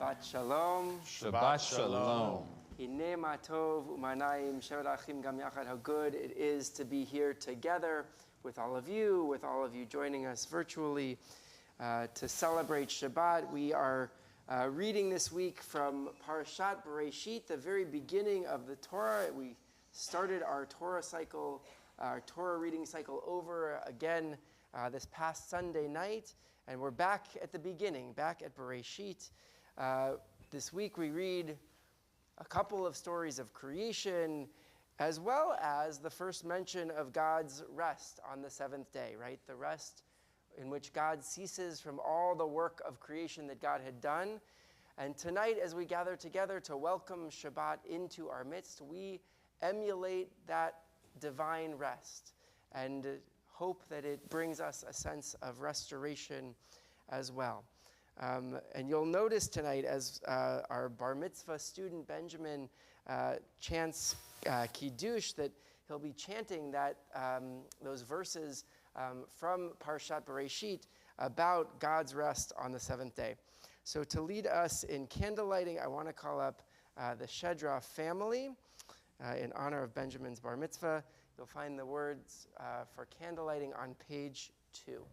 Shabbat Shalom. Shabbat Shalom. Hinei ma tov u'manayim shevet achim gam yachad. How good it is to be here together with all of you joining us virtually to celebrate Shabbat. We are reading this week from Parashat Bereshit, the very beginning of the Torah. We started our Torah cycle, our Torah reading cycle over again this past Sunday night, and we're back at the beginning, back at Bereshit. This week we read a couple of stories of creation, as well as the first mention of God's rest on the seventh day, right? The rest in which God ceases from all the work of creation that God had done. And tonight, as we gather together to welcome Shabbat into our midst, we emulate that divine rest and hope that it brings us a sense of restoration as well. And you'll notice tonight, as our bar mitzvah student Benjamin chants Kiddush, that he'll be chanting that those verses from Parshat Bereshit about God's rest on the seventh day. So to lead us in candlelighting, I want to call up the Shedra family in honor of Benjamin's bar mitzvah. You'll find the words for candlelighting on page 2.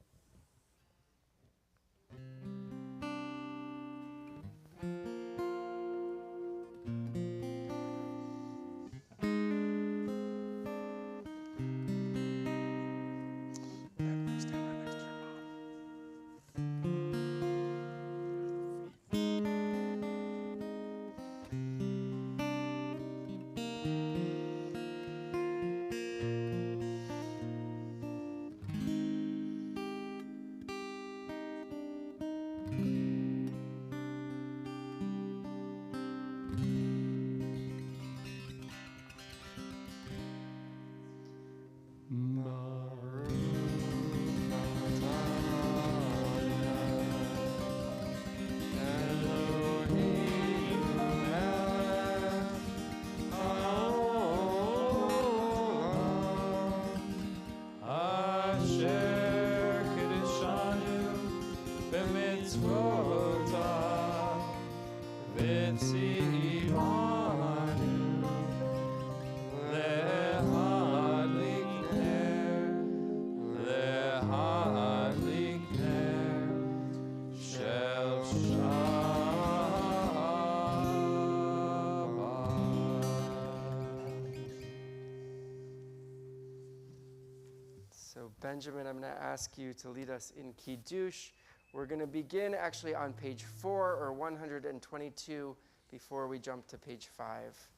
So Benjamin, I'm going to ask you to lead us in Kiddush. We're going to begin actually on page 4 or 122 before we jump to page 5.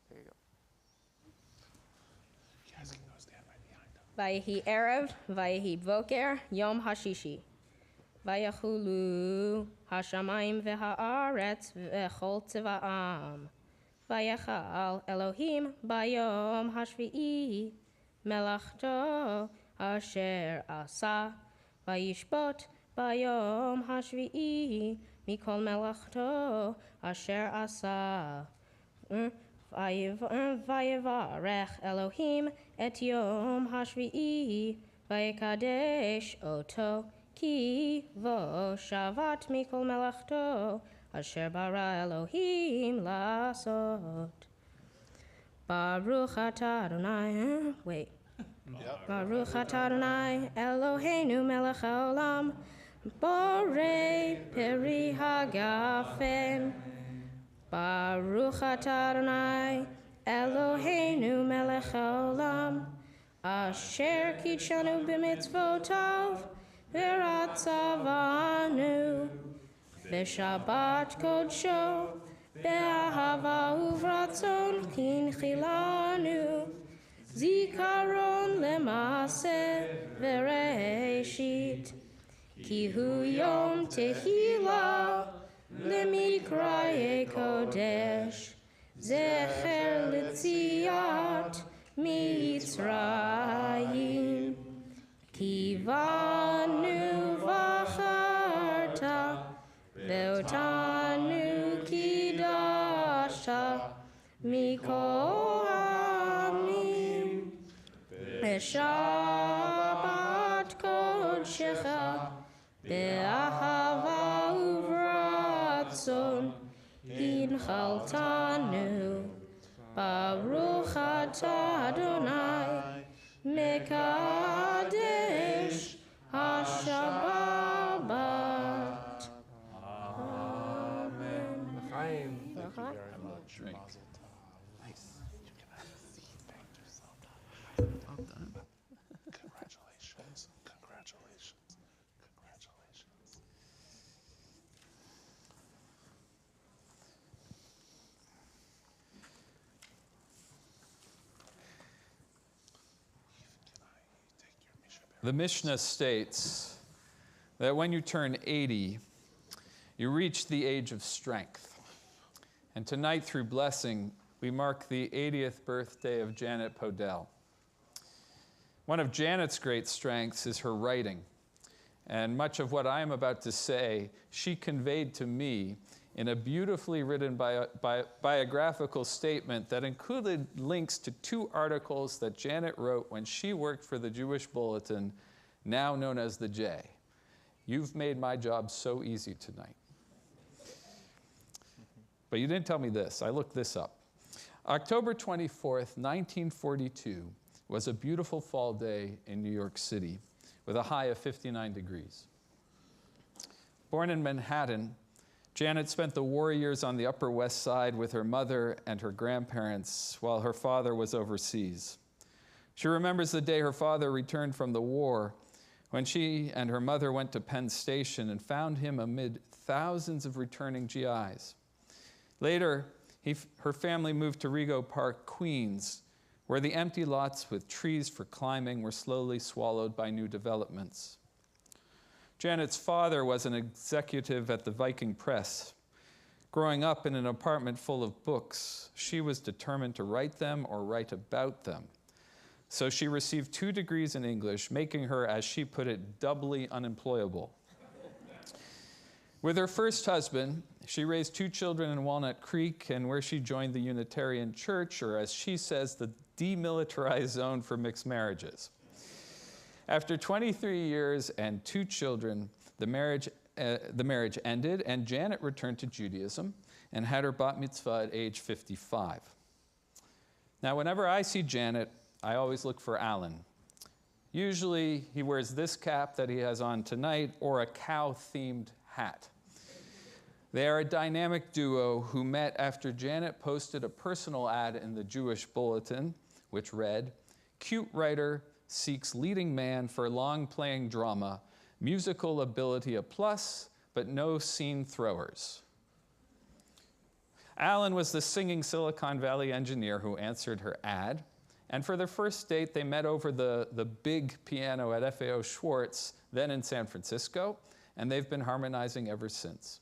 There you go. You guys can go stand right behind them. Vayehi Erev, Vayehi Boker, Yom Hashishi. Vayachulu Hashamayim v'ha'aretz v'chol tziva'am. Vayachal Elohim bayom hashvi'i melachto asher asa. Vayishbot bayom hashvi'i mikol melachto asher asa. Vayevarech Elohim et yom hashvi'i vayekadesh oto ki vo shavat mikol melachto asher bara Elohim lasot. Baruch atah Adonai. Wait. Yep. Baruch atah Adonai Eloheinu melech haolam borei peri hagafen. Baruch atah Adonai Eloheinu melech haolam asher kitshanu b'mitzvotav v'ratzavanu b'shabbat kodsho b'ahava uvratzon kinchilanu zikaron lemase v'reishit ki hu yom tehila Lemikraye Kodesh, Zecher Litziat Mitzrayim, Kivanu Vacharta, Veotanu Kidasha, Mikol Hamim, Beshabbat Kodshecha, Be'ahava Uvrat ratzon hinchaltanu. Baruch atah Adonai mekadesh HaShabbat. Amen. Chaim. Thank you very much. Drink. Mazel tov. Nice. Congratulations. Congratulations. Congratulations. The Mishnah states that when you turn 80, you reach the age of strength. And tonight, through blessing, we mark the 80th birthday of Janet Podell. One of Janet's great strengths is her writing. And much of what I am about to say, she conveyed to me in a beautifully written biographical statement that included links to 2 articles that Janet wrote when she worked for the Jewish Bulletin, now known as the J. You've made my job so easy tonight. But you didn't tell me this. I looked this up. October 24th, 1942 was a beautiful fall day in New York City with a high of 59 degrees. Born in Manhattan, Janet spent the war years on the Upper West Side with her mother and her grandparents while her father was overseas. She remembers the day her father returned from the war when she and her mother went to Penn Station and found him amid thousands of returning GIs. Later, her family moved to Rego Park, Queens, where the empty lots with trees for climbing were slowly swallowed by new developments. Janet's father was an executive at the Viking Press. Growing up in an apartment full of books, she was determined to write them or write about them. So she received 2 degrees in English, making her, as she put it, doubly unemployable. With her first husband, she raised 2 children in Walnut Creek, and where she joined the Unitarian Church, or as she says, the demilitarized zone for mixed marriages. After 23 years and 2 children, the marriage ended, and Janet returned to Judaism and had her bat mitzvah at age 55. Now, whenever I see Janet, I always look for Alan. Usually, he wears this cap that he has on tonight or a cow-themed hat. They are a dynamic duo who met after Janet posted a personal ad in the Jewish Bulletin, which read, "Cute writer seeks leading man for long-playing drama, musical ability a plus, but no scene throwers." Alan was the singing Silicon Valley engineer who answered her ad, and for their first date, they met over the big piano at FAO Schwartz, then in San Francisco, and they've been harmonizing ever since.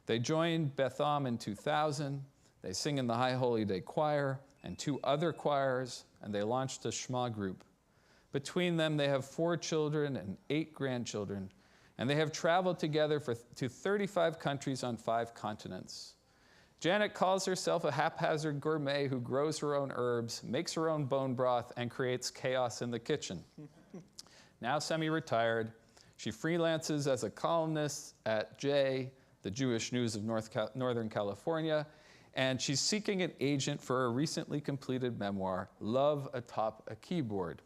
They joined Beth Am in 2000, they sing in the High Holy Day Choir and 2 other choirs, and they launched a Shema group. Between them, they have 4 children and 8 grandchildren, and they have traveled together to 35 countries on 5 continents. Janet calls herself a haphazard gourmet who grows her own herbs, makes her own bone broth, and creates chaos in the kitchen. Now semi-retired, she freelances as a columnist at J, the Jewish News of Northern California, and she's seeking an agent for her recently completed memoir, Love Atop a Keyboard.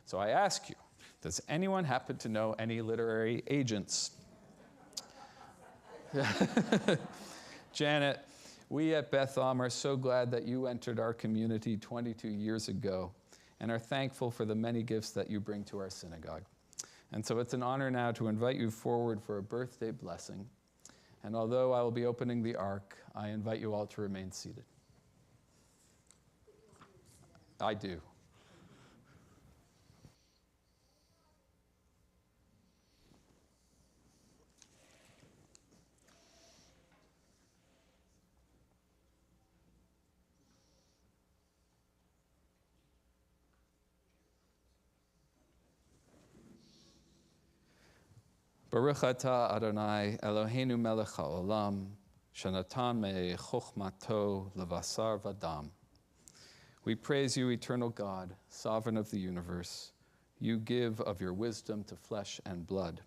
So I ask you, does anyone happen to know any literary agents? Janet, we at Beth Am are so glad that you entered our community 22 years ago and are thankful for the many gifts that you bring to our synagogue. And so it's an honor now to invite you forward for a birthday blessing. And although I will be opening the ark, I invite you all to remain seated. I do. Baruch atah Adonai Eloheinu melech haolam, shenatan me'chochmato levasar v'dam. We praise you, eternal God, sovereign of the universe. You give of your wisdom to flesh and blood.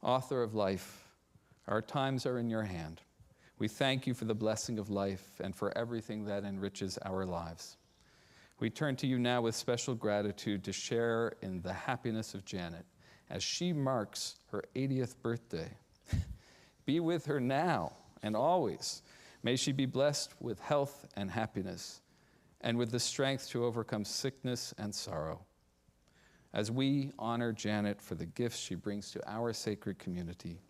Author of life, Our times are in your hand. We thank you for the blessing of life and for everything that enriches our lives. We turn to you now with special gratitude to share in the happiness of Janet as she marks her 80th birthday. Be with her now and always. May she be blessed with health and happiness and with the strength to overcome sickness and sorrow. As we honor Janet for the gifts she brings to our sacred community,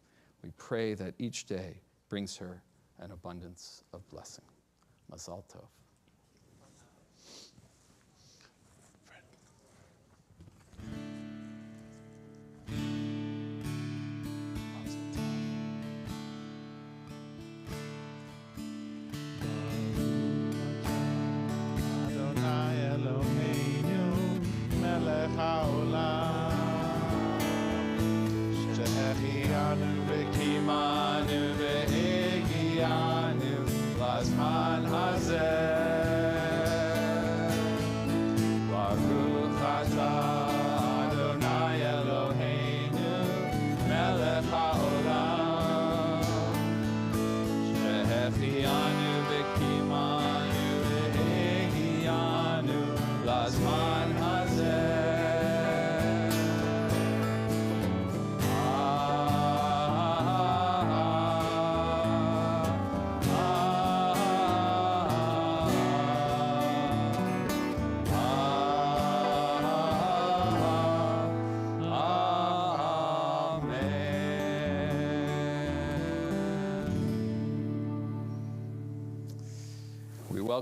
we pray that each day brings her an abundance of blessing. Mazal Tov.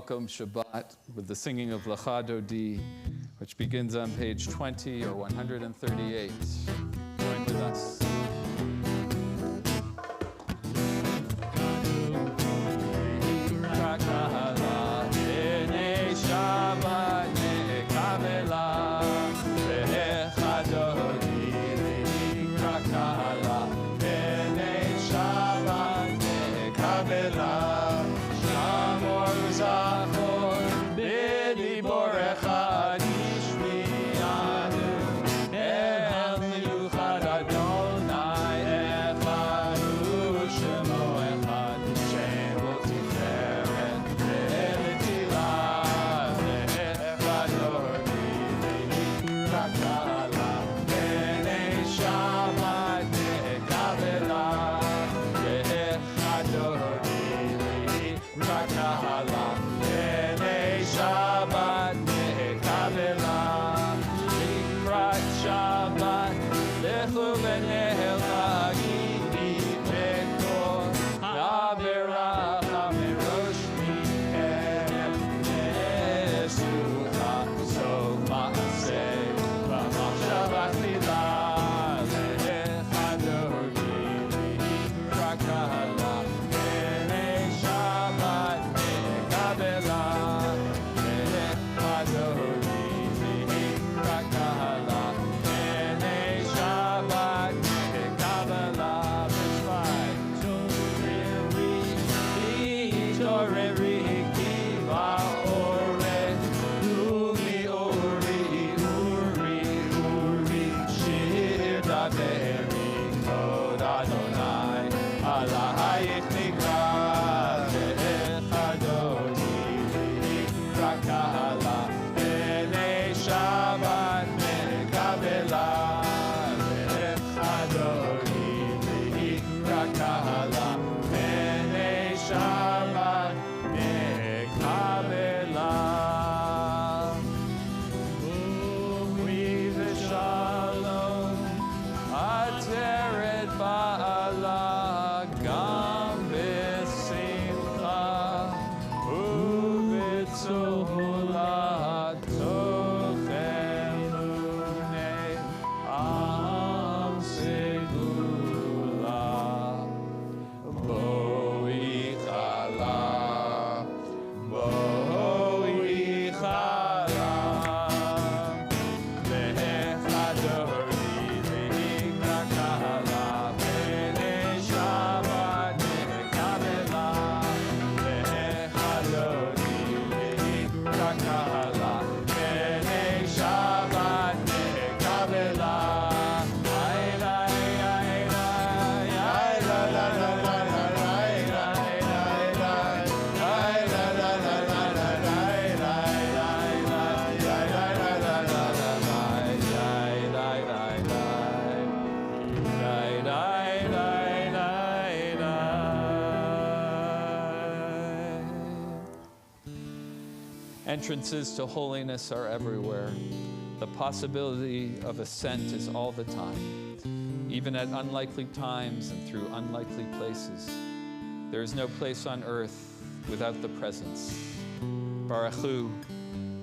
Welcome Shabbat with the singing of Lecha Dodi, which begins on page 20 or 138. Join with us. Ba'ala Gam Entrances to holiness are everywhere. The possibility of ascent is all the time, even at unlikely times and through unlikely places. There is no place on earth without the presence. Baruch Hu,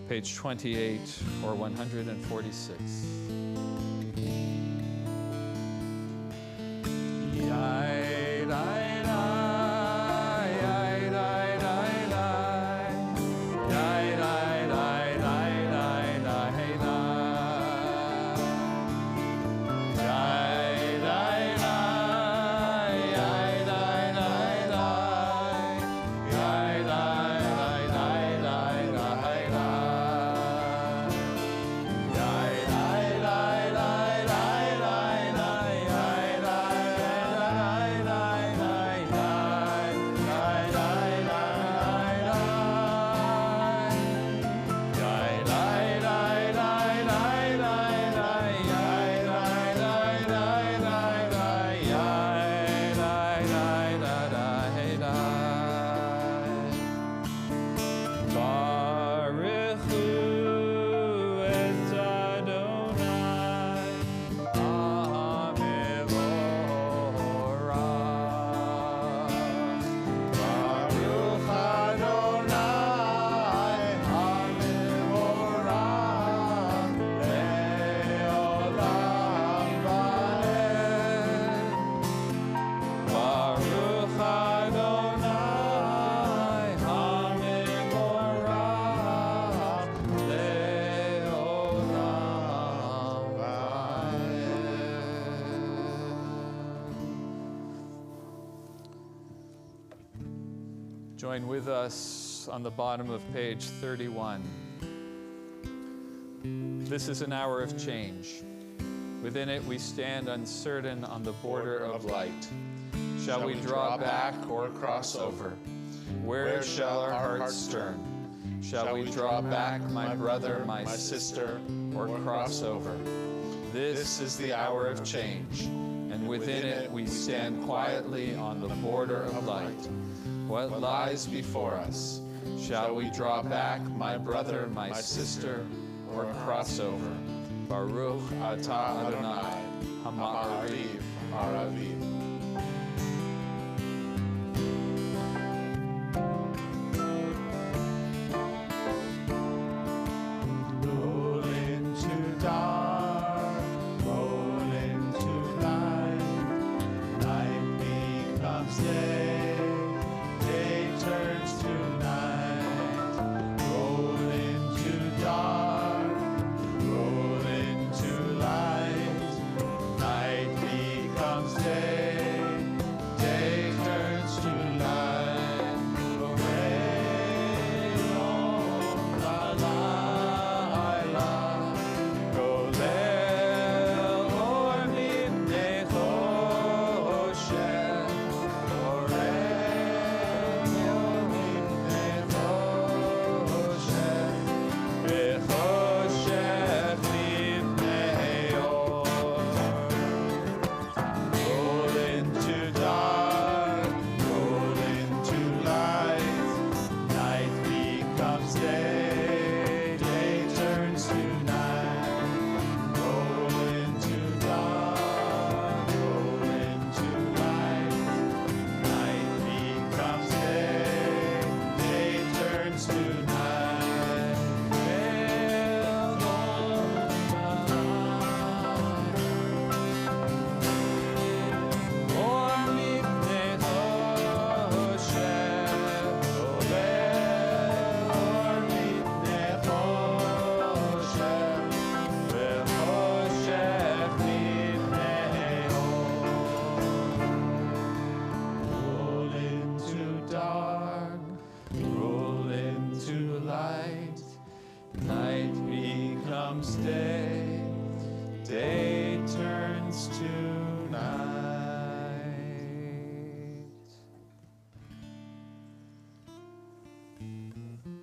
page 28 or 146. Join with us on the bottom of page 31. This is an hour of change. Within it we stand uncertain on the border of light. Shall we draw back or cross over? Where shall our hearts turn? Shall we draw back, my brother, my sister, or cross over? This is the hour of change, and within it we stand quietly on the border of light. What lies before us? Shall we draw back, my brother, my sister, or cross over? Baruch atah Adonai, Ha'ma'ariv, Araviv.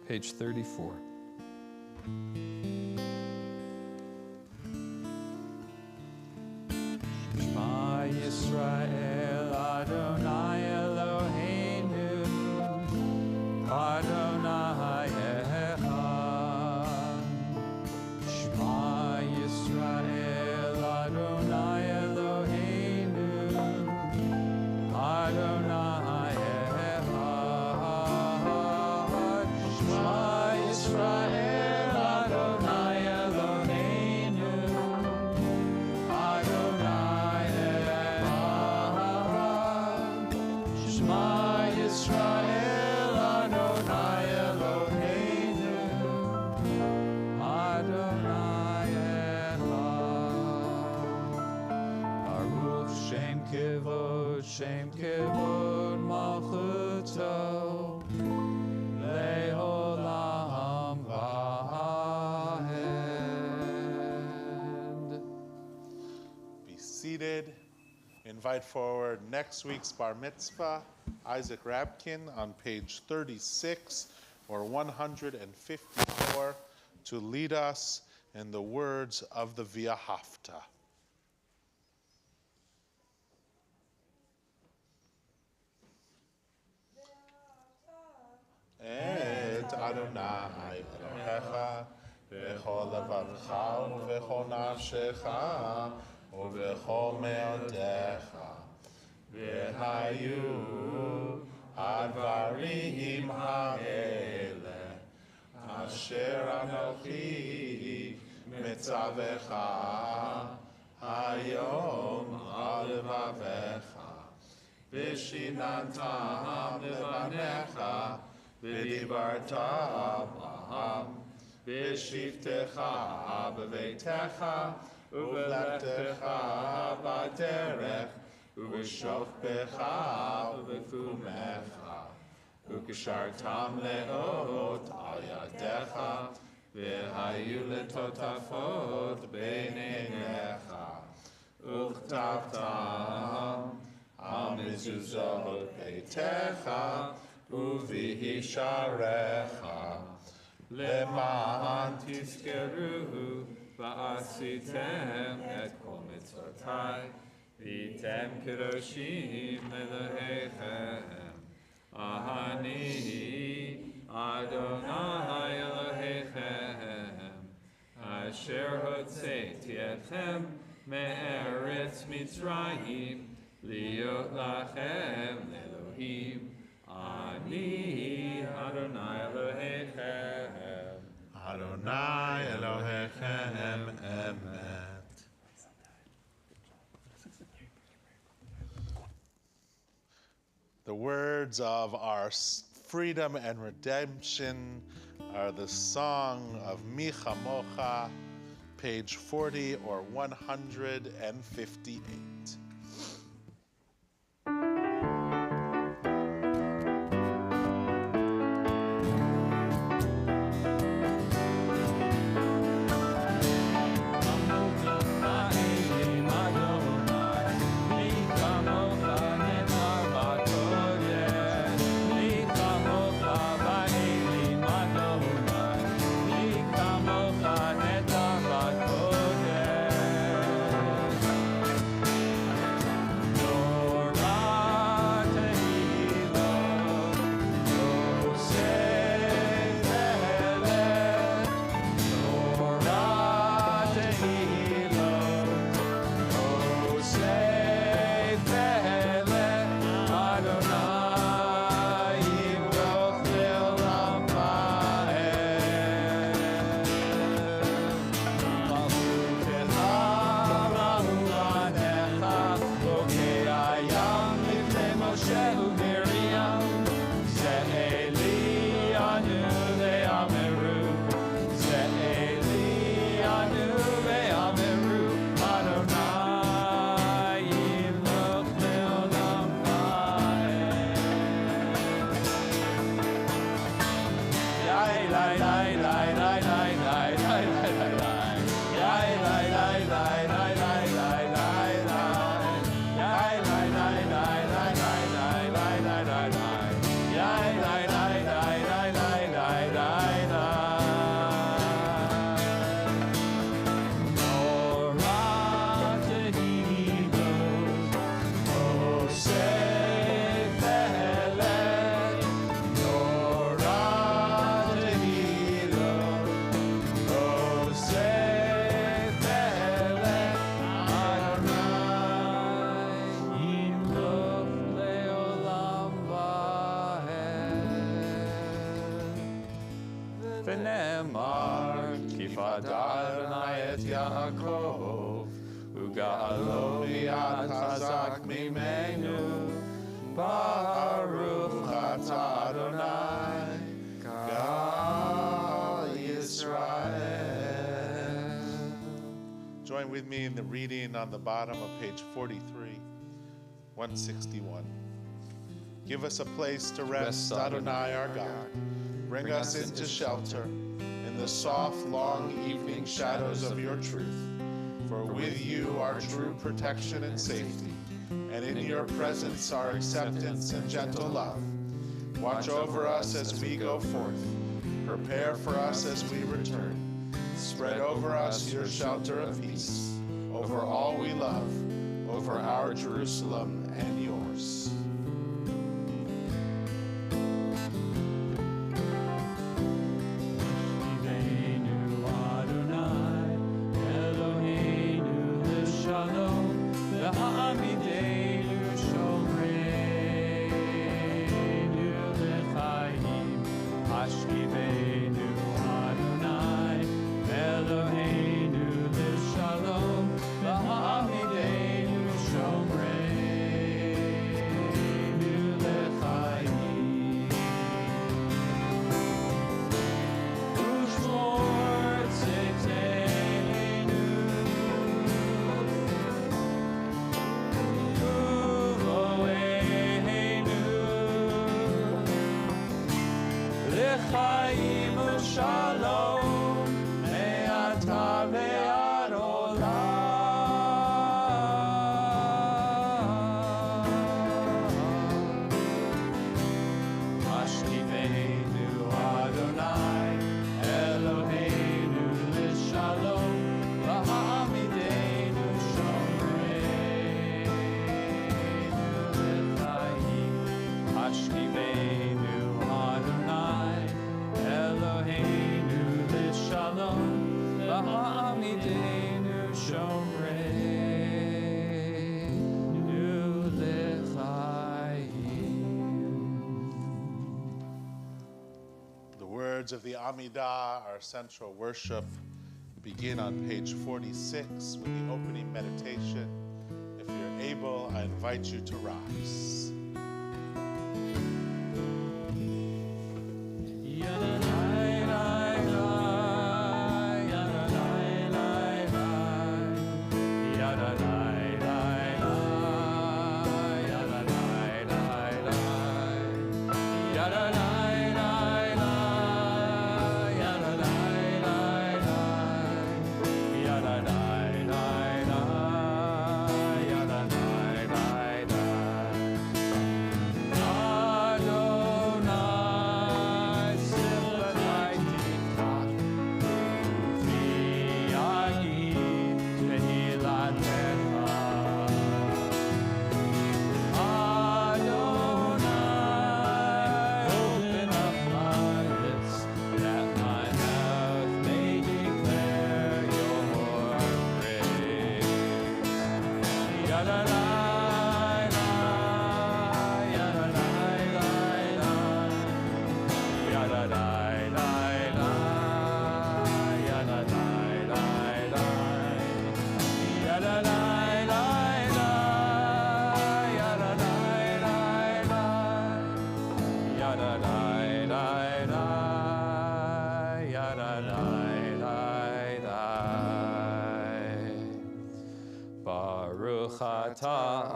Page 34. Shema Yisrael, Adonai Eloheinu, Adonai Echad. V'hem kivod malchuto le'olam va'ed. Be seated. Invite forward next week's bar mitzvah, Isaac Rabkin, on page 36 or 154, to lead us in the words of the Via Hafta. Et Adonai Elohecha v'chol levavcha v'chol nafshecha v'chol me'odecha v'hayu advarim ha'ele asher anochi mitzavecha hayom al levavecha v'shinantam levanecha v'dibarta b'ham v'shivtecha b'veitecha u'v'lechtecha b'derech u'v'shofpecha u'v'kumecha u'kishartam le'ot al yadecha v'hayu letotafot b'neinecha u'chtavtam al mezuzot beitecha u'v'hisharecha למען תזכרו ועשיתם את כל מצוותיי והייתם קדושים לאלוהיכם. אני אדוני אלוהיכם אשר הוצאתי אתכם מארץ מצרים להיות לכם לאלוהים. אני אדוני אלוהיכם. Adonai Elohechem Emet. The words of our freedom and redemption are the song of Micha Mocha, page 40 or 158. Join with me in the reading on the bottom of page 43. 161. Give us a place to rest, Adonai our God. Bring us into shelter in the soft, long evening shadows of your truth. For with you our true protection and safety, and in your presence our acceptance and gentle love. Watch over us as we go forth. Prepare for us as we return. Spread over us your shelter of peace, over all we love, over our Jerusalem and yours. Of the Amidah, our central worship, begin on page 46 with the opening meditation. If you're able, I invite you to rise.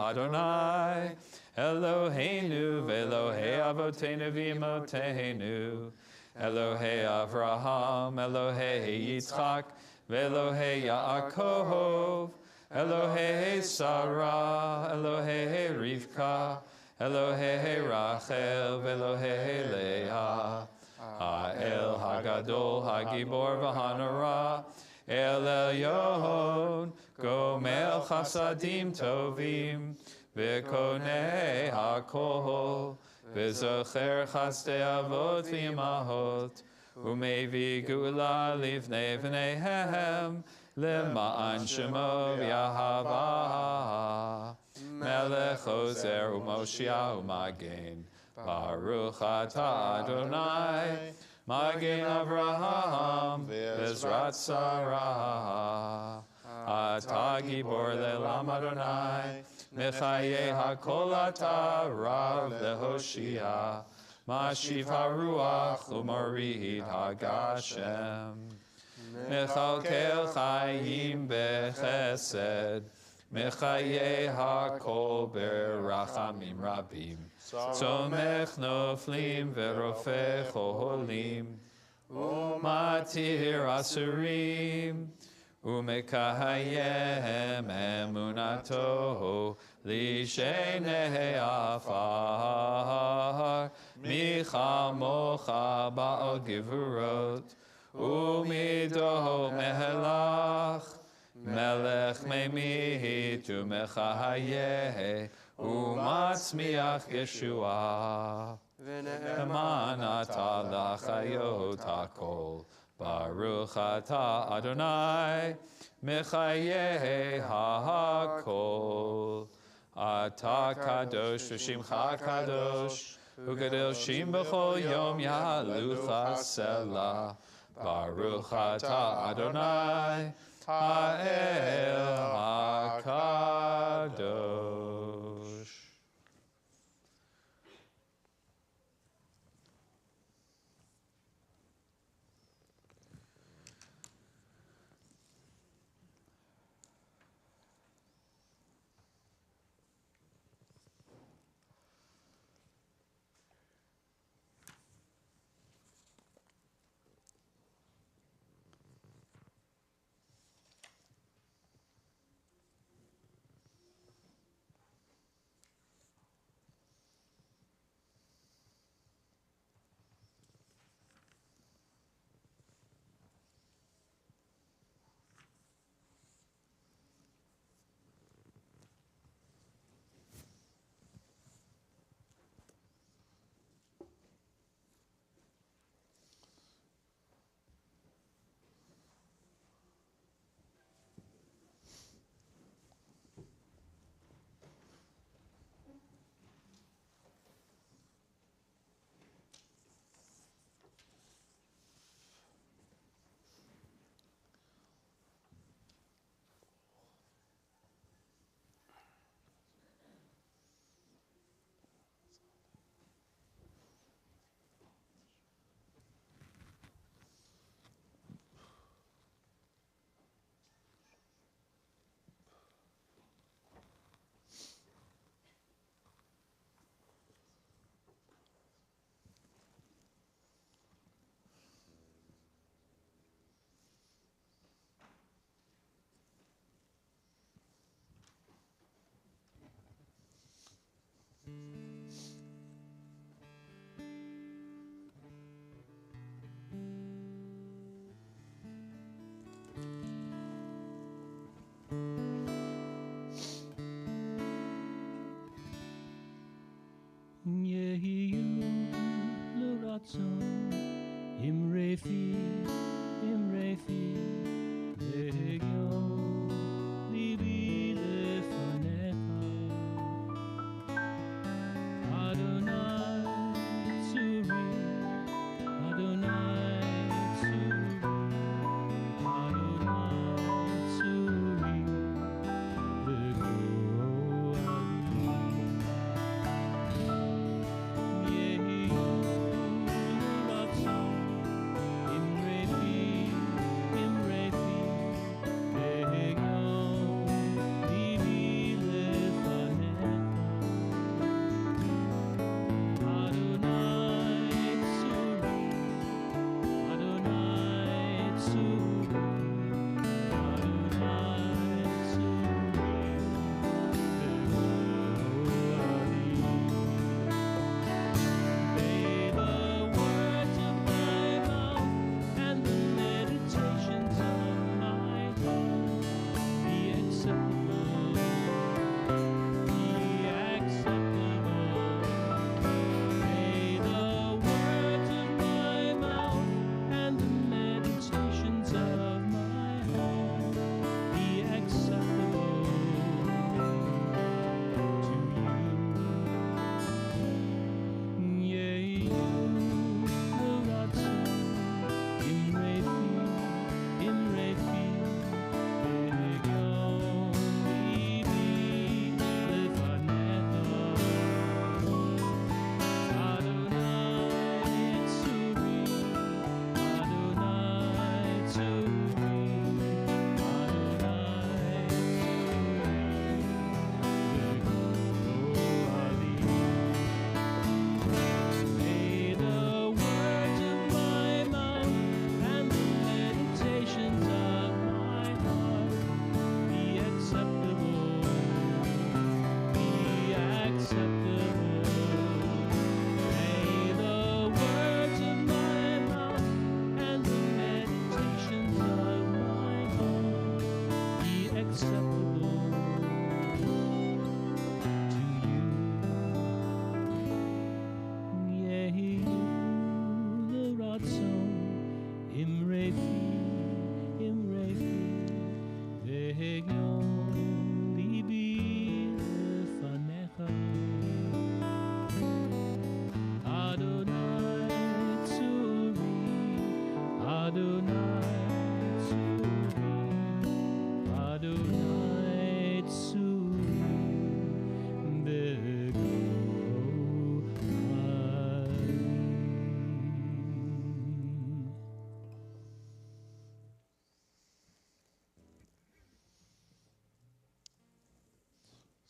Adonai, Eloheinu ve'Elohei Avotenu v'Imotenu, Elohei Avraham, Elohei Yitzchak, ve'Elohei Yaakov, Elohei Sarah, Elohei Rivka, Elohei Rachel, ve'Elohei Leah, Ha'el Hagadol, Hagibor v'Hanara, El Elyon, Gomel Chasadim Tovim, V'Konei HaKol, V'Zocher Chasdei Avot V'Imahot, U'Mevi Gula Livnei V'neihem, L'ma'an Shemo V'Yahava, Melech Ozer U'Moshiach U'Magen, Baruch Atah Adonai, Magen Avraham, Bezrat Sarah, Atah Gibor Le'Olam Adonai, Mechayeh HaKol Atah Rav Lehoshia, Mashiv HaRuach U'Morid HaGashem, Mechalkel Chayim Bechesed, Mechaye hakol berachamim rabim. Tzomech noflim verofeh cholim. Umatir asurim. Umekahayem emunato lishenei afar. Michamocha ba'al givurot. Umido mehelach. Melech memit umechahayeh umatzmiach Yeshua. V'ne'emanata lachayot hakol. Baruch ata Adonai mechayeh hakol. Ata kadosh v'shimcha kadosh u'kadoshim b'chol yom yalucha selah. Baruch ata Adonai Ha'el HaKadosh.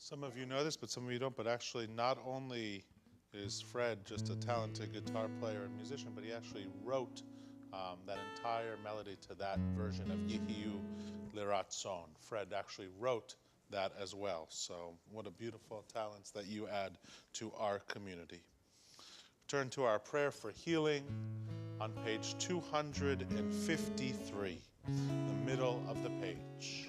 Some of you know this, but some of you don't. But actually, not only is Fred just a talented guitar player and musician, but he actually wrote that entire melody to that version of Yehiyu Liratzon. Fred actually wrote that as well. So what a beautiful talents that you add to our community. Turn to our prayer for healing on page 253, the middle of the page.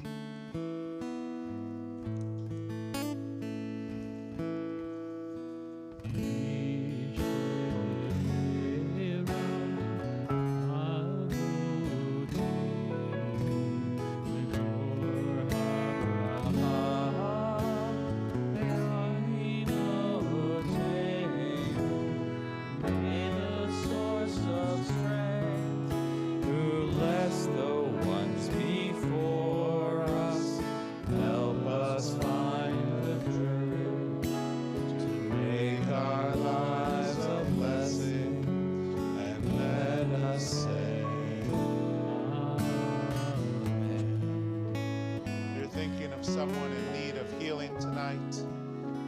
Someone in need of healing tonight,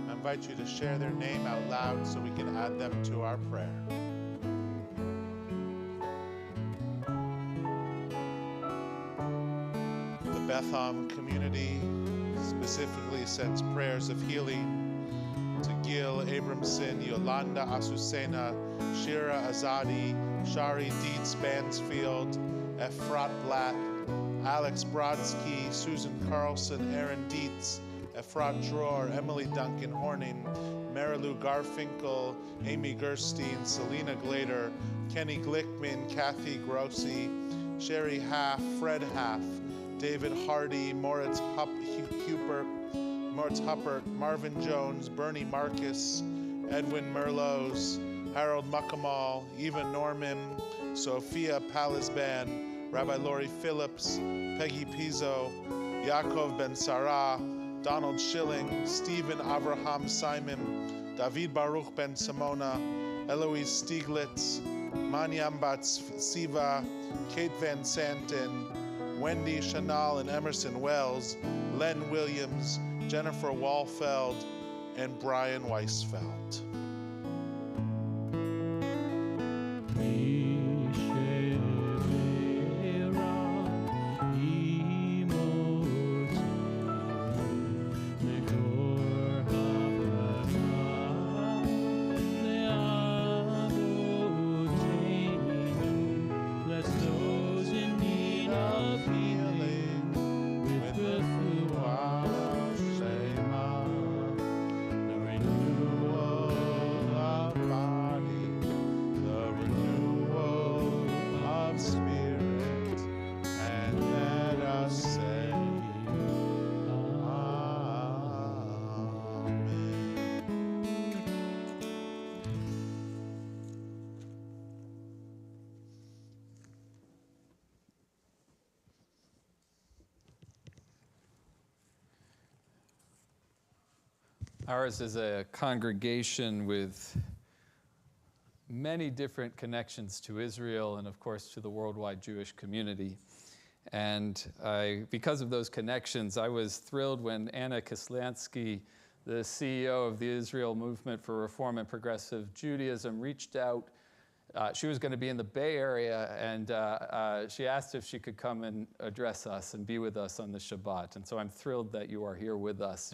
I invite you to share their name out loud so we can add them to our prayer. The Betham community specifically sends prayers of healing to Gil Abramson, Yolanda Asusena, Shira Azadi, Shari Dietz Bansfield, Efrat Blatt, Alex Brodsky, Susan Carlson, Aaron Dietz, Efrat Dror, Emily Duncan Horning, Marilu Garfinkel, Amy Gerstein, Selena Glader, Kenny Glickman, Kathy Grossi, Sherry Half, Fred Half, David Hardy, Moritz Huppert, Marvin Jones, Bernie Marcus, Edwin Merlos, Harold Muckamal, Eva Norman, Sophia Palisban, Rabbi Lori Phillips, Peggy Pizzo, Yaakov Ben Sarah, Donald Schilling, Stephen Avraham Simon, David Baruch Ben Simona, Eloise Stieglitz, Manyam Bat Siva, Kate Van Santen, Wendy Chanel and Emerson Wells, Len Williams, Jennifer Walfeld, and Brian Weisfeld. Ours is a congregation with many different connections to Israel and, of course, to the worldwide Jewish community. And because of those connections, I was thrilled when Anna Kislansky, the CEO of the Israel Movement for Reform and Progressive Judaism, reached out. She was going to be in the Bay Area, and she asked if she could come and address us and be with us on the Shabbat. And so I'm thrilled that you are here with us.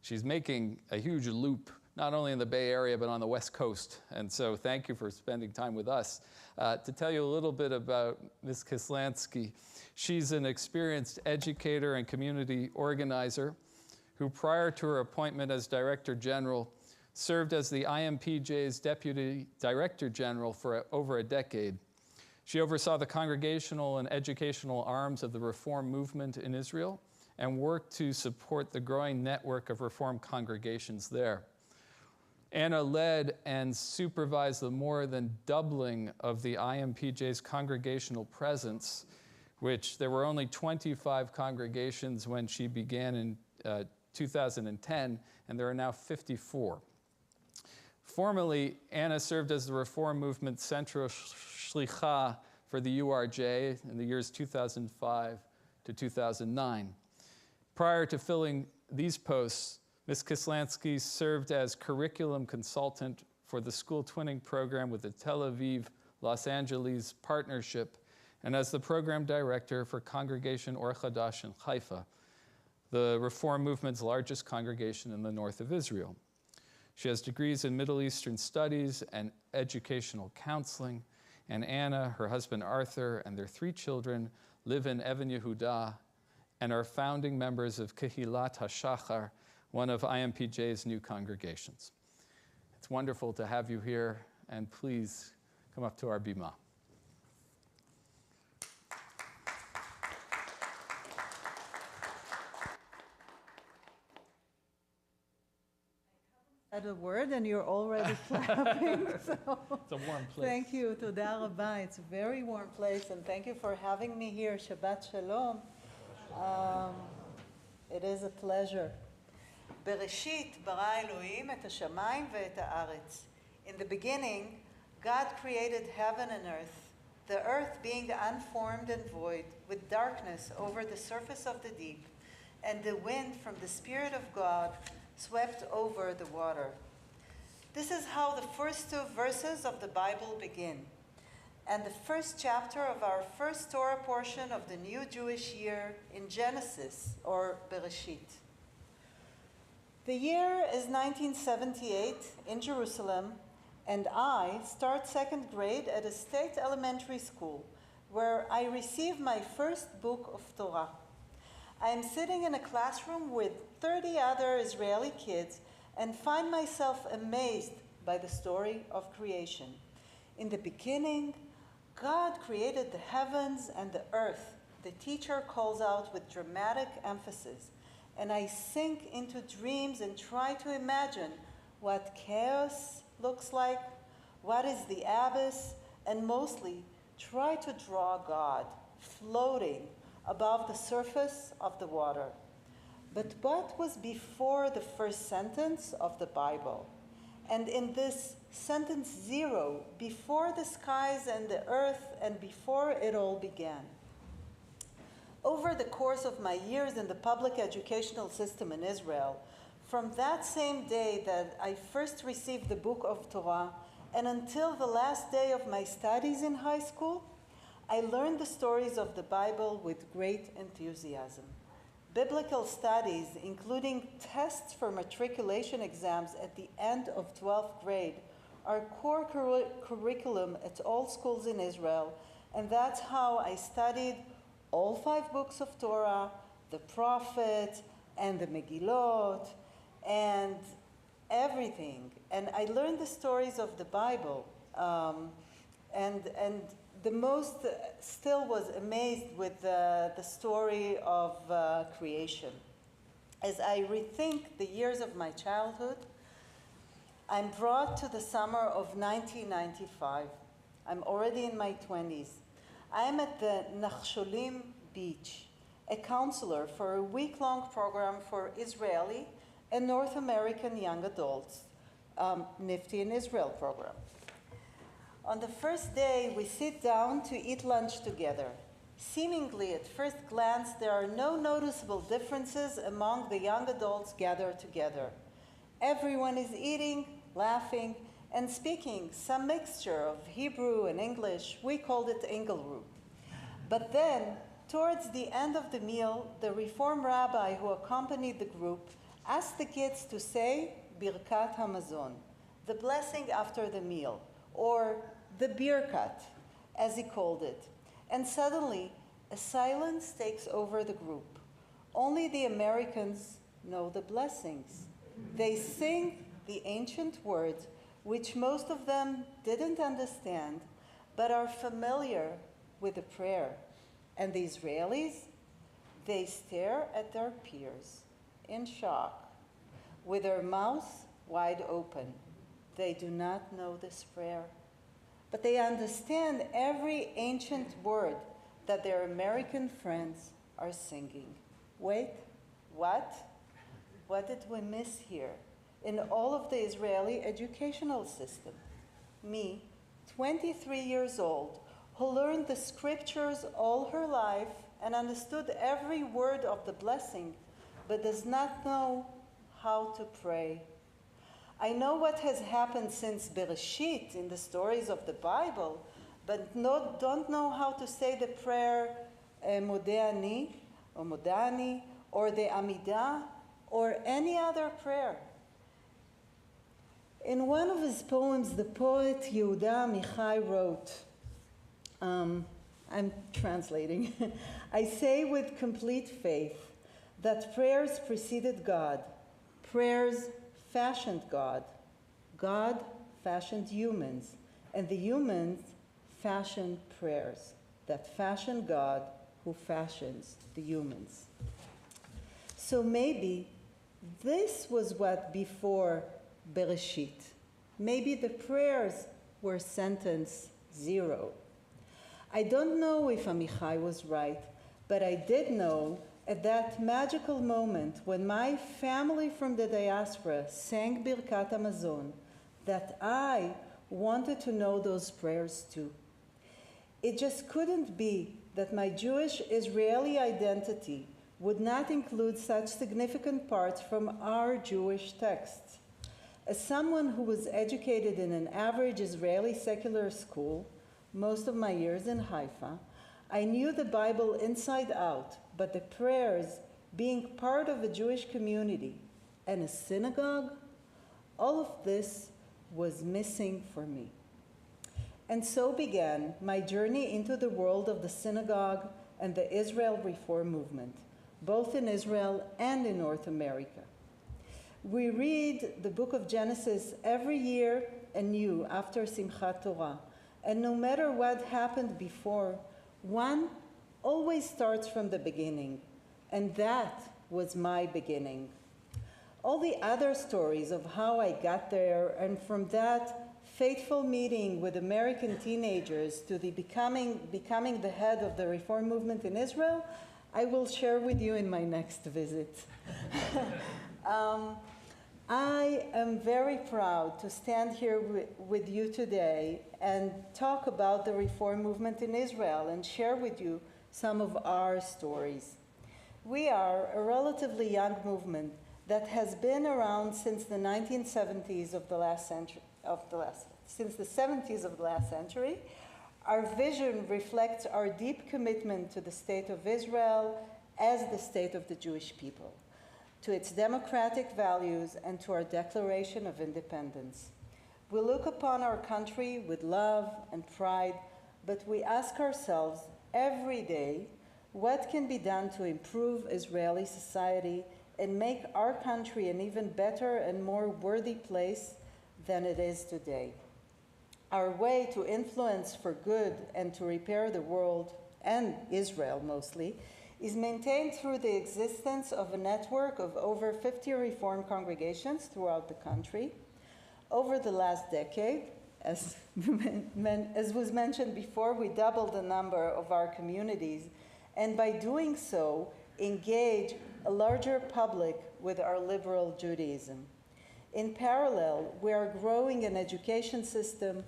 She's making a huge loop, not only in the Bay Area, but on the West Coast. And so thank you for spending time with us. To tell you a little bit about Ms. Kislansky, she's an experienced educator and community organizer who, prior to her appointment as Director General, served as the IMPJ's Deputy Director General for over a decade. She oversaw the congregational and educational arms of the Reform movement in Israel and worked to support the growing network of Reform congregations there. Anna led and supervised the more than doubling of the IMPJ's congregational presence, which there were only 25 congregations when she began in 2010, and there are now 54. Formerly, Anna served as the Reform Movement Central Shlicha for the URJ in the years 2005 to 2009. Prior to filling these posts, Ms. Kislansky served as curriculum consultant for the school twinning program with the Tel Aviv-Los Angeles partnership and as the program director for Congregation Or Chadash in Haifa, the Reform Movement's largest congregation in the north of Israel. She has degrees in Middle Eastern studies and educational counseling, and Anna, her husband Arthur, and their 3 children live in Even Yehuda and are founding members of Kehilat HaShachar, one of IMPJ's new congregations. It's wonderful to have you here, and please come up to our bima. Said a word and you're already clapping. So It's a warm place. thank you, Toda Rabba. It's a very warm place, and thank you for having me here. Shabbat Shalom. It is a pleasure. Bereshit bara Elohim et hashamayim ve'et haaretz. In the beginning, God created heaven and earth, the earth being unformed and void, with darkness over the surface of the deep, and the wind from the Spirit of God swept over the water. This is how the first 2 verses of the Bible begin, and the first chapter of our first Torah portion of the new Jewish year in Genesis, or Bereshit. The year is 1978 in Jerusalem, and I start 2nd grade at a state elementary school, where I receive my first book of Torah. I am sitting in a classroom with 30 other Israeli kids and find myself amazed by the story of creation. In the beginning, God created the heavens and the earth, the teacher calls out with dramatic emphasis, and I sink into dreams and try to imagine what chaos looks like, what is the abyss, and mostly try to draw God floating above the surface of the water. But what was before the first sentence of the Bible? And in this sentence 0, before the skies and the earth and before it all began. Over the course of my years in the public educational system in Israel, from that same day that I first received the book of Torah and until the last day of my studies in high school, I learned the stories of the Bible with great enthusiasm. Biblical studies, including tests for matriculation exams at the end of 12th grade, are core curriculum at all schools in Israel, and that's how I studied all 5 books of Torah, the Prophet, and the Megillot, and everything. And I learned the stories of the Bible, and the most still was amazed with the story of creation. As I rethink the years of my childhood, I'm brought to the summer of 1995. I'm already in my 20s. I am at the Nachsholim beach, a counselor for a week-long program for Israeli and North American young adults, Nifty in Israel program. On the first day, we sit down to eat lunch together. Seemingly, at first glance, there are no noticeable differences among the young adults gathered together. Everyone is eating, laughing, and speaking some mixture of Hebrew and English. We called it Engelroot. But then, towards the end of the meal, the Reform rabbi who accompanied the group asked the kids to say Birkat Hamazon, the blessing after the meal, or the Birkat, as he called it. And suddenly, a silence takes over the group. Only the Americans know the blessings. They sing the ancient words, which most of them didn't understand, but are familiar with the prayer. And the Israelis, they stare at their peers in shock, with their mouths wide open. They do not know this prayer, but they understand every ancient word that their American friends are singing. Wait, what? What did we miss here in all of the Israeli educational system? Me, 23 years old, who learned the scriptures all her life and understood every word of the blessing, but does not know how to pray. I know what has happened since Bereshit in the stories of the Bible, but don't know how to say the prayer Modeh Ani or Modani or the Amidah or any other prayer. In one of his poems, the poet Yehuda Amichai wrote, I'm translating, I say with complete faith that prayers preceded God, prayers fashioned God, God fashioned humans, and the humans fashioned prayers that fashion God who fashions the humans. So maybe this was what before Bereshit. Maybe the prayers were sentence 0. I don't know if Amichai was right, but I did know at that magical moment when my family from the diaspora sang Birkat Hamazon that I wanted to know those prayers too. It just couldn't be that my Jewish Israeli identity would not include such significant parts from our Jewish texts. As someone who was educated in an average Israeli secular school, most of my years in Haifa, I knew the Bible inside out, but the prayers, being part of a Jewish community and a synagogue, all of this was missing for me. And so began my journey into the world of the synagogue and the Israel Reform movement, both in Israel and in North America. We read the book of Genesis every year anew after Simchat Torah, and no matter what happened before, one always starts from the beginning, and that was my beginning. All the other stories of how I got there, and from that fateful meeting with American teenagers to the becoming the head of the Reform movement in Israel, I will share with you in my next visit. I am very proud to stand here with you today and talk about the Reform movement in Israel and share with you some of our stories. We are a relatively young movement that has been around since the 1970s of the last century, since the 70s of the last century. Our vision reflects our deep commitment to the state of Israel as the state of the Jewish people, to its democratic values, and to our Declaration of Independence. We look upon our country with love and pride, but we ask ourselves every day what can be done to improve Israeli society and make our country an even better and more worthy place than it is today. Our way to influence for good and to repair the world, and Israel mostly, is maintained through the existence of a network of over 50 Reform congregations throughout the country. Over the last decade, as was mentioned before, we doubled the number of our communities, and by doing so, engage a larger public with our liberal Judaism. In parallel, we are growing an education system,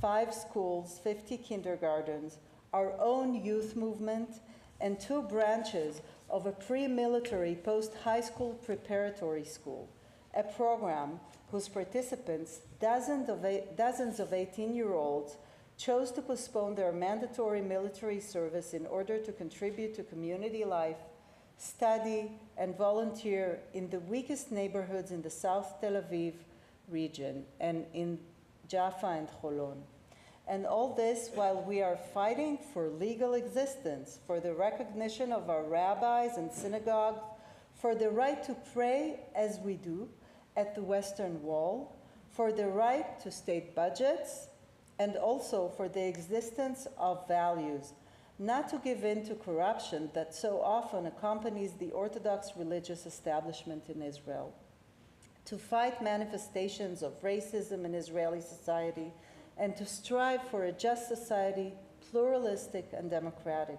5 schools, 50 kindergartens, our own youth movement, and 2 branches of a pre-military post-high school preparatory school, a program whose participants, dozens of 18-year-olds, chose to postpone their mandatory military service in order to contribute to community life, study, and volunteer in the weakest neighborhoods in the South Tel Aviv region and in Jaffa and Holon. And all this while we are fighting for legal existence, for the recognition of our rabbis and synagogues, for the right to pray as we do at the Western Wall, for the right to state budgets, and also for the existence of values, not to give in to corruption that so often accompanies the Orthodox religious establishment in Israel, to fight manifestations of racism in Israeli society, and to strive for a just society, pluralistic and democratic.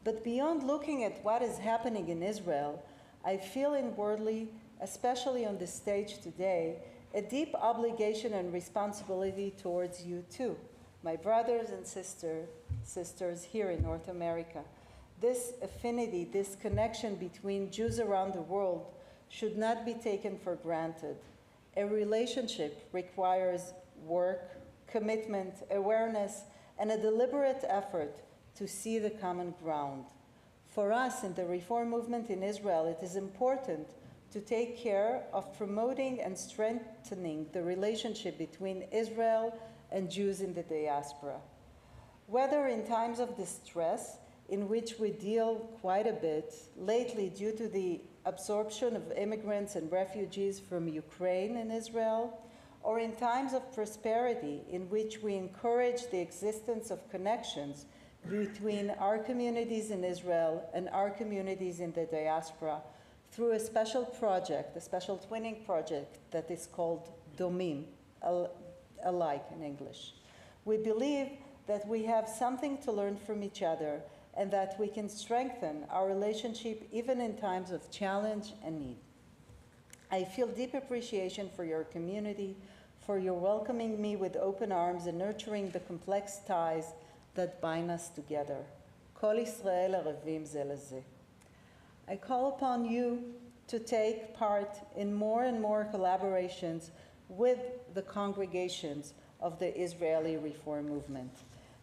But beyond looking at what is happening in Israel, I feel inwardly, especially on this stage today, a deep obligation and responsibility towards you too, my brothers and sisters here in North America. This affinity, this connection between Jews around the world should not be taken for granted. A relationship requires work, commitment, awareness, and a deliberate effort to see the common ground. For us in the Reform movement in Israel, it is important to take care of promoting and strengthening the relationship between Israel and Jews in the diaspora. Whether in times of distress, in which we deal quite a bit lately due to the absorption of immigrants and refugees from Ukraine and Israel, or in times of prosperity in which we encourage the existence of connections between our communities in Israel and our communities in the diaspora through a special project, a special twinning project that is called Domim, alike in English. We believe that we have something to learn from each other and that we can strengthen our relationship even in times of challenge and need. I feel deep appreciation for your community, for your welcoming me with open arms and nurturing the complex ties that bind us together. Kol Yisrael arevim ze leze. I call upon you to take part in more and more collaborations with the congregations of the Israeli Reform movement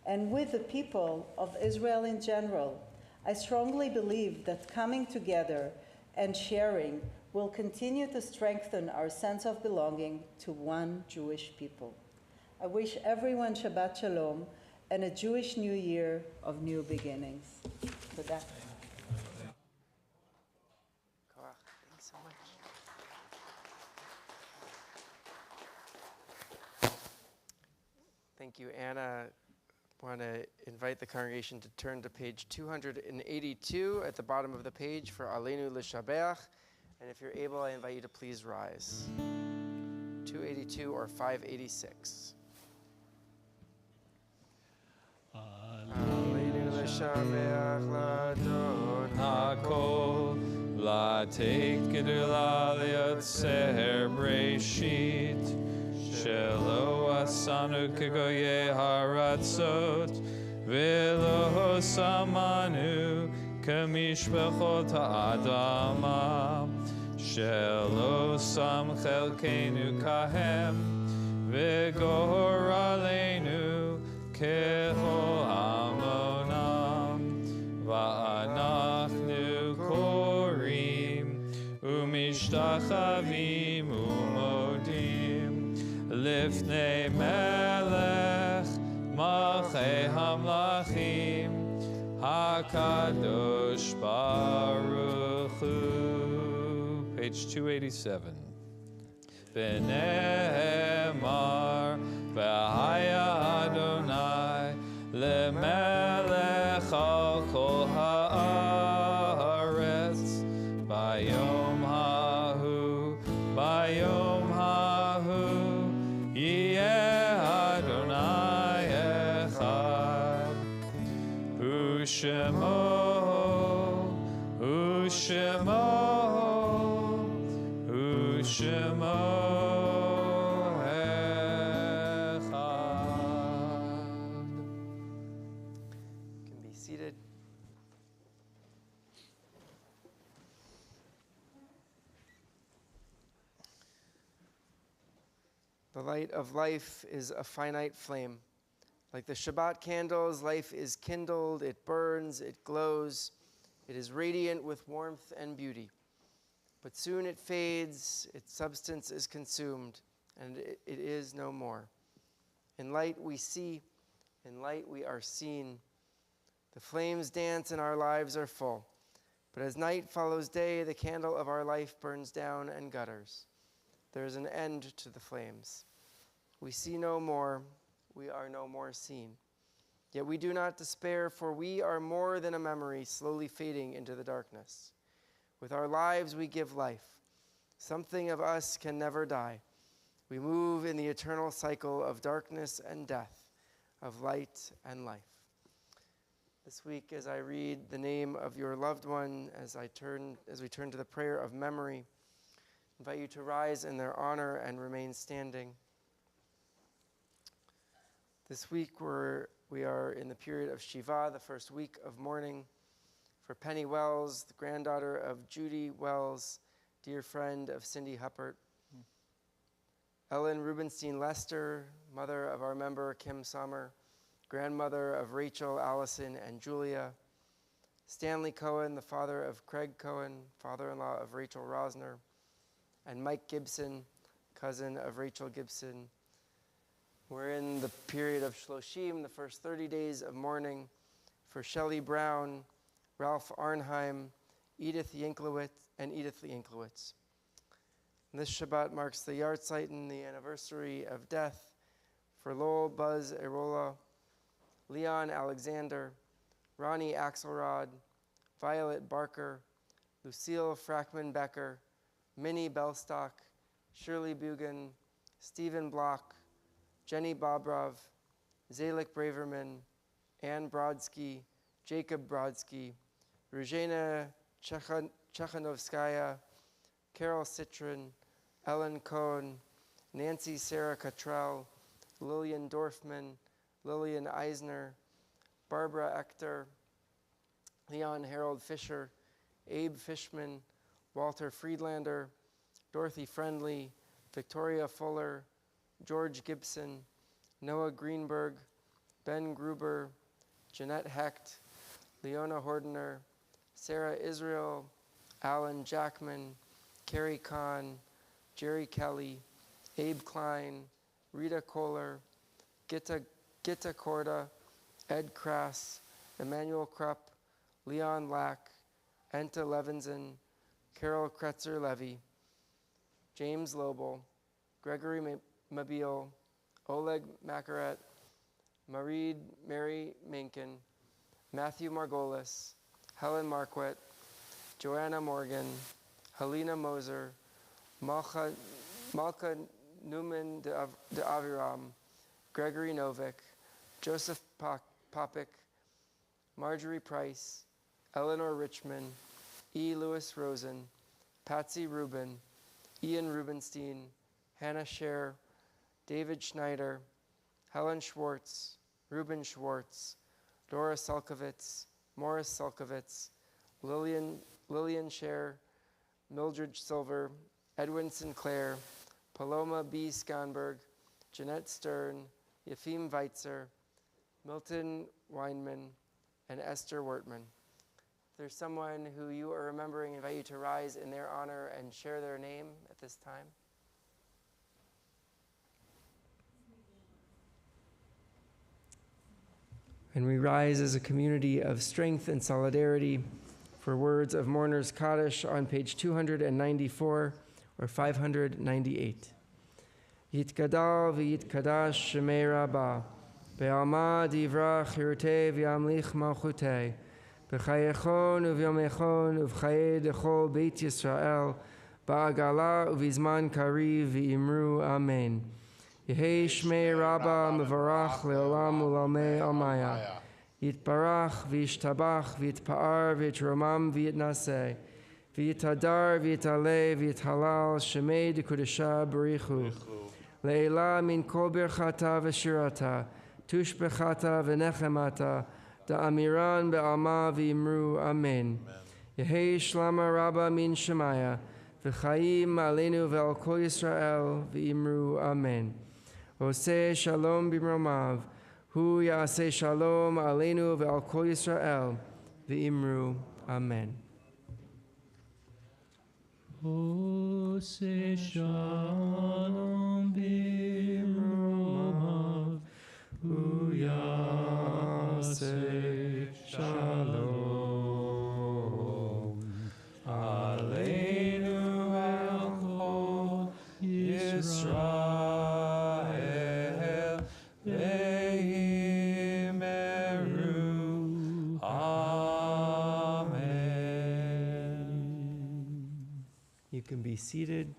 and with the people of Israel in general. I strongly believe that coming together and sharing will continue to strengthen our sense of belonging to one Jewish people. I wish everyone Shabbat Shalom and a Jewish New Year of new beginnings. Todah. Thanks so much. Thank you, Anna. I want to invite the congregation to turn to page 282 at the bottom of the page for Aleinu L'Shabeach. And if you're able, I invite you to please rise. 282 or 586. Aleinu L'Shabeach L'Adon Hakol Latek Gedula Liotzer Breshit Shelo Asanu Kegoye Haratzot Velo Samanu Kamishbechot Ha'adama Shelo Sam Chelkenu Kahem Vegor Aleinu Kechol Hamonam Va'anachnu Korim Umishtachavim Umodim Lifnei Melech Malchei Hamlachim HaKadosh Baruch Hu. Page 287. V'ne'emar v'haya Adonai lemelech al kol ha'aretz bayom hahu yeh Adonai echad Ushemo can be seated. The light of life is a finite flame. Like the Shabbat candles, life is kindled, it burns, it glows. It is radiant with warmth and beauty. But soon it fades, its substance is consumed, and it is no more. In light we see, in light we are seen. The flames dance and our lives are full. But as night follows day, the candle of our life burns down and gutters. There is an end to the flames. We see no more, we are no more seen. Yet we do not despair, for we are more than a memory slowly fading into the darkness. With our lives we give life. Something of us can never die. We move in the eternal cycle of darkness and death, of light and life. This week, as I read the name of your loved one, as we turn to the prayer of memory, I invite you to rise in their honor and remain standing. This week we are in the period of Shiva, the first week of mourning, for Penny Wells, the granddaughter of Judy Wells dear friend of Cindy Huppert. Ellen Rubenstein Lester, mother of our member Kim Sommer, grandmother of Rachel, Allison, and Julia. Stanley Cohen, the father of Craig Cohen, father-in-law of Rachel Rosner. And Mike Gibson, cousin of Rachel Gibson. We're in the period of Shloshim, the first 30 days of mourning, for Shelley Brown, Ralph Arnheim, Edith Yanklowitz, and Edith Yanklowitz. This Shabbat marks the Yartzeit, the anniversary of death, for Lowell Buzz Erola, Leon Alexander, Ronnie Axelrod, Violet Barker, Lucille Frackman Becker, Minnie Belstock, Shirley Bugan, Stephen Block, Jenny Bobrov, Zalik Braverman, Ann Brodsky, Jacob Brodsky, Ruzhena Chechanovskaya, Carol Citron, Ellen Cohn, Nancy Sarah Cottrell, Lillian Dorfman, Lillian Eisner, Barbara Ector, Leon Harold Fisher, Abe Fishman, Walter Friedlander, Dorothy Friendly, Victoria Fuller, George Gibson, Noah Greenberg, Ben Gruber, Jeanette Hecht, Leona Hordener, Sarah Israel, Alan Jackman, Carrie Kahn, Jerry Kelly, Abe Klein, Rita Kohler, Gitta Korda, Ed Krass, Emmanuel Krupp, Leon Lack, Enta Levinson, Carol Kretzer-Levy, James Lobel, Gregory Mabille, Oleg Makaret, Mary Menken, Matthew Margolis, Helen Marquette, Joanna Morgan, Helena Moser, Malka Newman de Aviram, Gregory Novick, Joseph Popik, Marjorie Price, Eleanor Richmond, E. Lewis Rosen, Patsy Rubin, Ian Rubenstein, Hannah Scher, David Schneider, Helen Schwartz, Ruben Schwartz, Dora Sulkovitz, Morris Sulkovitz, Lillian Scher, Mildred Silver, Edwin Sinclair, Paloma B. Skonberg, Jeanette Stern, Yefim Weitzer, Milton Weinman, and Esther Wertman. If there's someone who you are remembering, I invite you to rise in their honor and share their name at this time. And we rise as a community of strength and solidarity for words of Mourner's Kaddish on page 294 or 598. Yitgadal v'yitkadash shemei Rabbah, be'alma divra chirutei v'yamlich malchutei, b'chayechon u'v'yomechon u'v'chayei dechol Beit Yisrael, ba'agala u'vizman kariv v'imru amen. Yehei shmei Rabbah mevarach le'olam u'lamei almaya. Yitbarach v'yishtabach v'yitpa'ar v'yitromam v'yitnaseh. V'yitadar v'yitaleh v'yithalal shemei dekudesha barichu. Le'ela min kol birchata v'shirata, tushbechata v'nechemata, da'amiran be'alma v'imru amen. Yehei shlama Rabbah min shemaya, v'chaim aleinu ve'al kol Yisrael v'imru amen. Oseh shalom b'mromav, hu ya'aseh shalom aleinu ve'al kol Yisrael v'imru amen. Oseh shalom b'mromav, hu ya'aseh shalom aleinu ve'al kol Yisrael. You can be seated.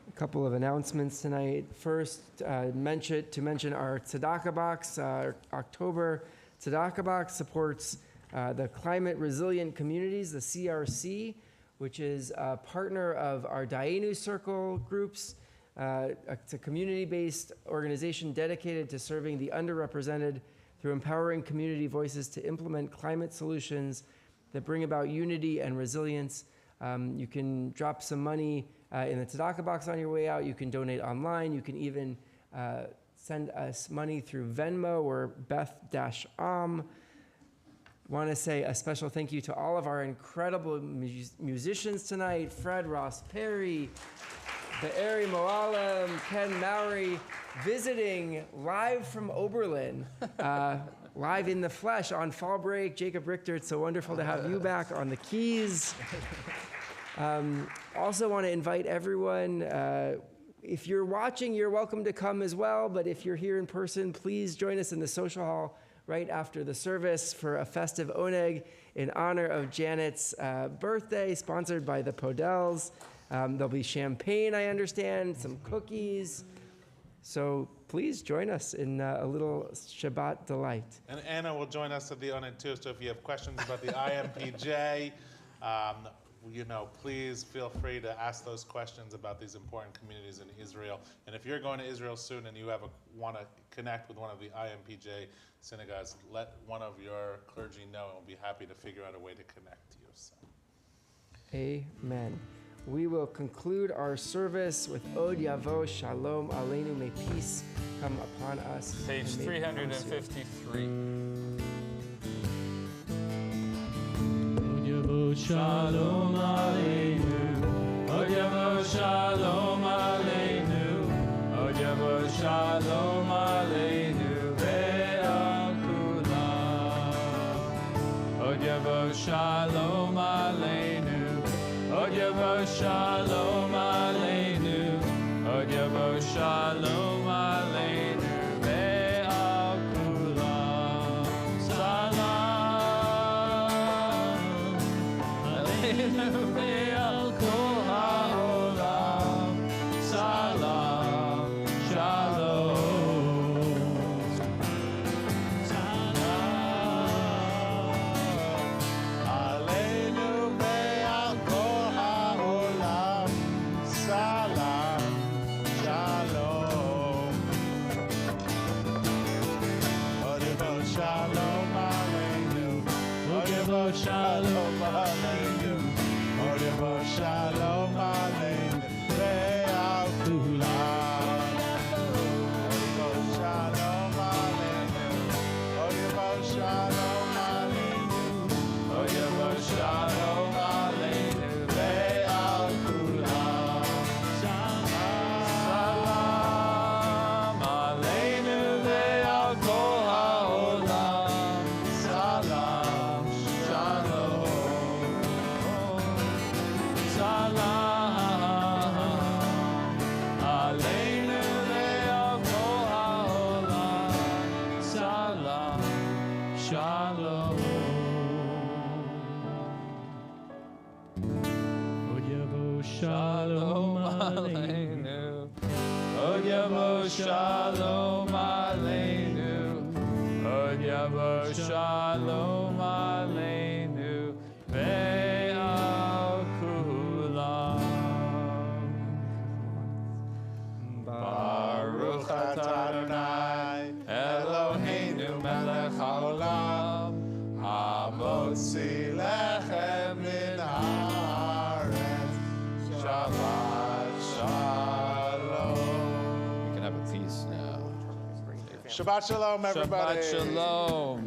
A couple of announcements tonight. First, to mention our tzedakah box. Our October tzedakah box supports the Climate Resilient Communities, the CRC, which is a partner of our Dayenu Circle groups. It's a community-based organization dedicated to serving the underrepresented through empowering community voices to implement climate solutions that bring about unity and resilience. You can drop some money in the tzedakah box on your way out. You can donate online. You can even send us money through Venmo or Beth-Am. Want to say a special thank you to all of our incredible musicians tonight: Fred Ross Perry, Be'eri Moalem, Ken Mowry, visiting live from Oberlin, live in the flesh on fall break. Jacob Richter, it's so wonderful to have you back on the keys. Also want to invite everyone, if you're watching, you're welcome to come as well, but if you're here in person, please join us in the social hall right after the service for a festive oneg in honor of Janet's birthday, sponsored by the Podels. There'll be champagne, I understand, some cookies. So please join us in a little Shabbat delight. And Anna will join us at the oneg too, so if you have questions about the IMPJ, please feel free to ask those questions about these important communities in Israel. And if you're going to Israel soon and you want to connect with one of the IMPJ synagogues, let one of your clergy know, and we'll be happy to figure out a way to connect to you. So. Amen. We will conclude our service with Od Yavo Shalom Aleinu. May peace come upon us. Page 353. Od Yavo Shalom Aleinu. Od Yavo Shalom Aleinu. Od Yavo Shalom Aleinu. Ve'al kulam. Od Yavo Shalom Aleinu. Od Yavo Shalom Aleinu. Od Yavo Shalom Aleinu. Ve'al kulam. Salam Aleinu ve'al kol ha'olam. Salam Shalom. Salam Aleinu ve'al kol ha'olam. Salam Shalom. Od Yavo Shalom Aleinu. Od Yavo Shalom Aleinu. Od Yavo Shalom Aleinu. Ve'al kulam. Od Yavo Shalom Aleinu. Od Yavo Shalom Aleinu. Od Yavo Shalom Aleinu. Ve'al kulam. Salam Aleinu ve'al kol ha'olam. Salam Shalom. Salam Aleinu ve'al kol ha'olam. Salam Shalom. Od Yavo Shalom Aleinu. Od Yavo Shalom Aleinu. Od Yavo Shalom Aleinu. Ve'al kulam. Baruch atah Adonai Eloheinu melech haolam hamotzi lechem min haaretz. Shabbat shalom. You can have a piece now. Shabbat Shalom, everybody. Shabbat shalom.